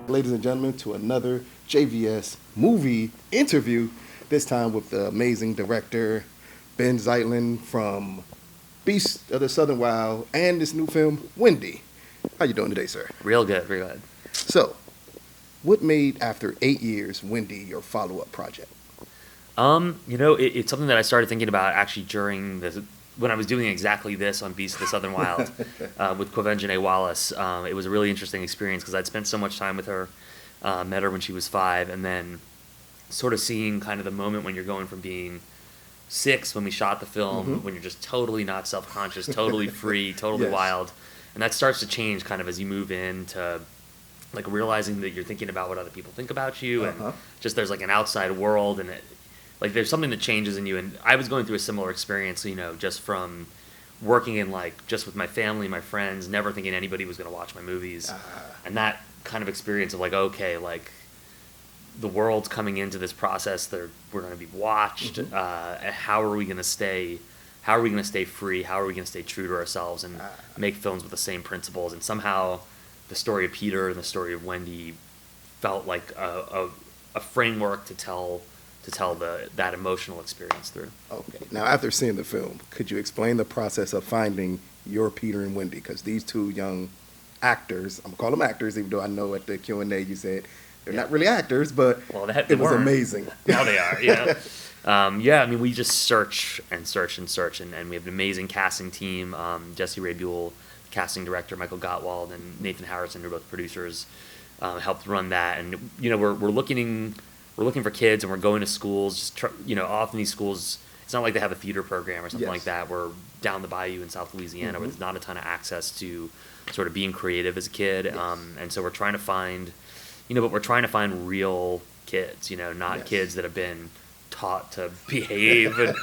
ladies and gentlemen, to another JVS movie interview. This time with the amazing director Benh Zeitlin from Beast of the Southern Wild and this new film Wendy. How you doing today, sir? Real good, real good. So, what made after 8 years Wendy your follow-up project? It's something that I started thinking about actually during when I was doing exactly this on Beast of the Southern Wild with Quvenzhané Wallace. It was a really interesting experience because I'd spent so much time with her, met her when she was 5, and then sort of seeing kind of the moment when you're going from being 6 when we shot the film, when you're just totally not self-conscious, totally free, totally Yes. wild, and that starts to change kind of as you move into like realizing that you're thinking about what other people think about you, and just there's like an outside world, and like there's something that changes in you. And I was going through a similar experience, just from working in like just with my family, my friends, never thinking anybody was going to watch my movies, and that kind of experience of like, okay, like the world's coming into this process, we're going to be watched. How are we going to stay? How are we going to stay free? How are we going to stay true to ourselves and make films with the same principles? And somehow, the story of Peter and the story of Wendy felt like a framework to tell that emotional experience through. Okay. Now, after seeing the film, could you explain the process of finding your Peter and Wendy? Because these two young actors, I'm gonna call them actors, even though I know at the Q&A you said they're not really actors, but it was amazing. Now they are, we just search and search and search, and we have an amazing casting team. Jesse Ray Buell, casting director, Michael Gottwald, and Nathan Harrison, who are both producers, helped run that. And we're looking for kids, and we're going to schools. Often these schools, it's not like they have a theater program or something like that. We're down the bayou in South Louisiana, where there's not a ton of access to sort of being creative as a kid. And so we're trying to find, real kids. Not kids that have been taught to behave and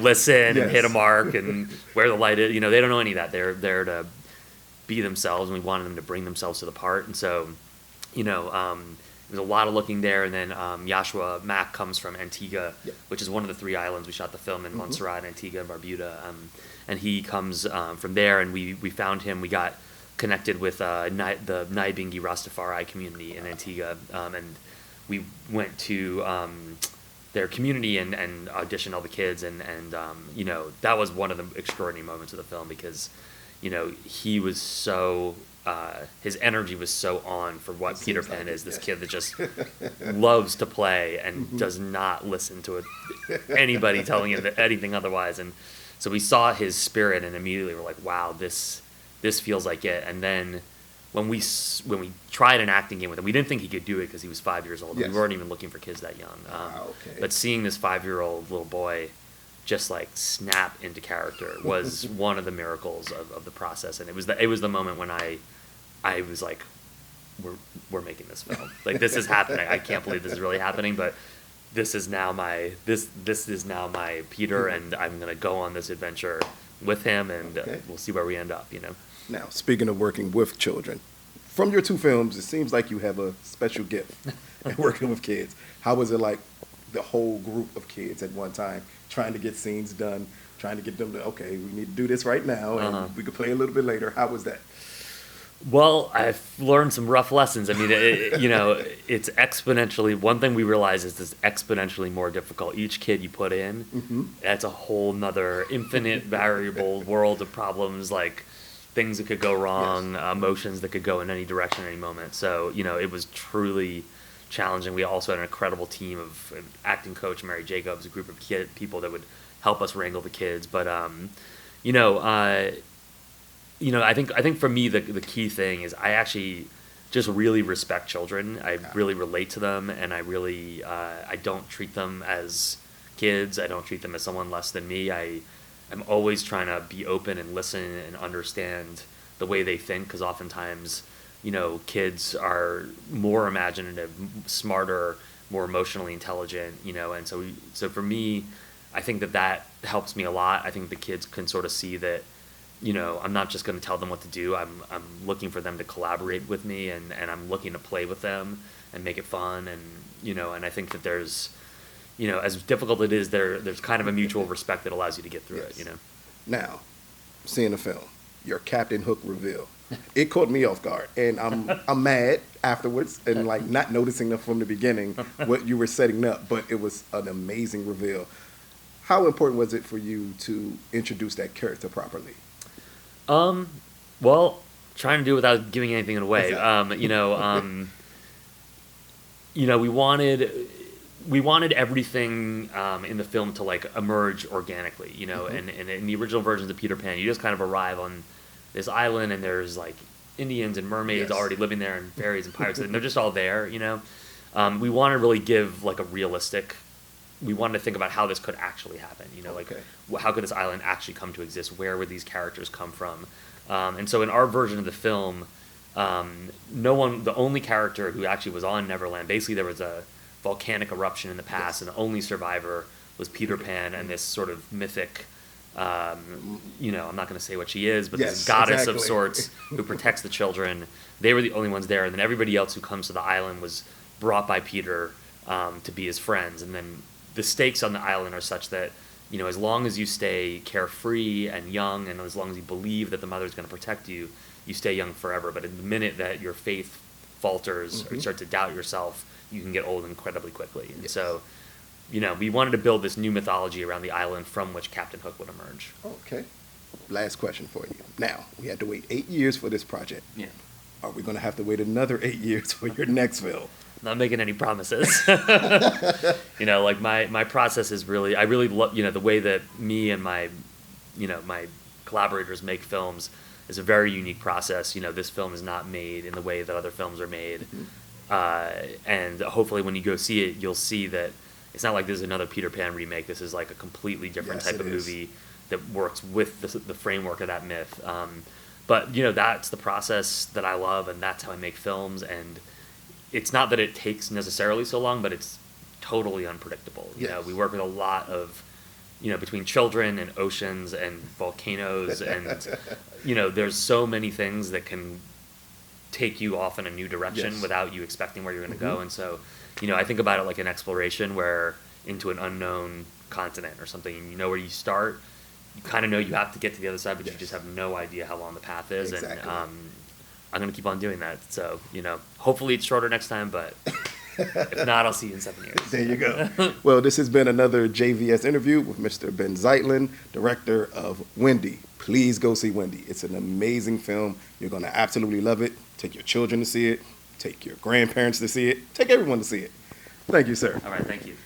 listen and hit a mark and where the light is. They don't know any of that. They're there to be themselves, and we wanted them to bring themselves to the part. And so, there's a lot of looking there. And then Joshua Mack comes from Antigua, which is one of the 3 islands we shot the film in: Montserrat, Antigua, and Barbuda. And he comes from there, and we found him. We got connected with the Naibingi Rastafari community in Antigua, and we went to their community and auditioned all the kids, and that was one of the extraordinary moments of the film, because he was so his energy was so on for what Peter Pan is. This kid that just loves to play and does not listen to anybody telling him anything otherwise. And so we saw his spirit, and immediately we're like, wow, this feels like it. And then when we tried an acting game with him, we didn't think he could do it because he was 5 years old. We weren't even looking for kids that young. But seeing this 5-year-old little boy just like snap into character was one of the miracles of the process. And it was the moment when I was like, we're making this film. Like, this is happening. I can't believe this is really happening, but this is now my Peter, and I'm gonna go on this adventure with him, and we'll see where we end up. Now, speaking of working with children, from your 2 films, it seems like you have a special gift at working with kids. How was it like, the whole group of kids at one time, trying to get scenes done, trying to get them to, okay, we need to do this right now, and we could play a little bit later? How was that? Well, I've learned some rough lessons. I mean, it's exponentially. One thing we realize is it's exponentially more difficult. Each kid you put in, that's a whole nother infinite variable world of problems, like things that could go wrong, emotions that could go in any direction at any moment. So, it was truly challenging. We also had an incredible team of an acting coach, Mary Jacobs, a group of people that would help us wrangle the kids. But, I think for me the key thing is I actually just really respect children. I really relate to them, and I don't treat them as kids. I don't treat them as someone less than me. I'm always trying to be open and listen and understand the way they think, because oftentimes, kids are more imaginative, smarter, more emotionally intelligent, and so for me, I think that helps me a lot. I think the kids can sort of see that, I'm not just going to tell them what to do. I'm looking for them to collaborate with me, and I'm looking to play with them and make it fun, and I think that there's, as difficult it is, there's kind of a mutual respect that allows you to get through it. Now, seeing the film, your Captain Hook reveal. It caught me off guard, and I'm mad afterwards, and like not noticing from the beginning what you were setting up. But it was an amazing reveal. How important was it for you to introduce that character properly? Well, trying to do it without giving anything away. Exactly. We wanted everything in the film to like emerge organically, and in the original versions of Peter Pan, you just kind of arrive on this island and there's like Indians and mermaids Yes. already living there and fairies and pirates and they're just all there. We want to really give like a realistic. We wanted to think about how this could actually happen. Like Okay. how could this island actually come to exist? Where would these characters come from? And so in our version of the film, the only character who actually was on Neverland, basically there was a volcanic eruption in the past, Yes. and the only survivor was Peter Pan and this sort of mythic, I'm not going to say what she is, but Yes, this goddess of exactly. sorts who protects the children. They were the only ones there, and then everybody else who comes to the island was brought by Peter to be his friends. And then the stakes on the island are such that, as long as you stay carefree and young, and as long as you believe that the mother's going to protect you, you stay young forever. But in the minute that your faith falters or you start to doubt yourself, you can get old incredibly quickly. And Yes. so, we wanted to build this new mythology around the island from which Captain Hook would emerge. Okay. Last question for you. Now, we had to wait 8 years for this project. Yeah. Are we going to have to wait another 8 years for your next film? Not making any promises. Like my process is really, I really love, the way that me and my collaborators make films is a very unique process. This film is not made in the way that other films are made. And hopefully when you go see it, you'll see that it's not like this is another Peter Pan remake. This is like a completely different Yes, type of it is. movie that works with the framework of that myth. But that's the process that I love, and that's how I make films. And it's not that it takes necessarily so long, but it's totally unpredictable. Yes. We work with a lot of, between children and oceans and volcanoes and, there's so many things that can take you off in a new direction Yes. without you expecting where you're going to go. And so, I think about it like an exploration where into an unknown continent or something, and you know where you start, you kind of know you have to get to the other side, but you Yes. just have no idea how long the path is. Exactly. And I'm going to keep on doing that. So, hopefully it's shorter next time, but if not, I'll see you in 7 years. There you go. Well, this has been another JVS interview with Mr. Benh Zeitlin, director of Wendy. Please go see Wendy. It's an amazing film. You're going to absolutely love it. Take your children to see it. Take your grandparents to see it. Take everyone to see it. Thank you, sir. All right, thank you.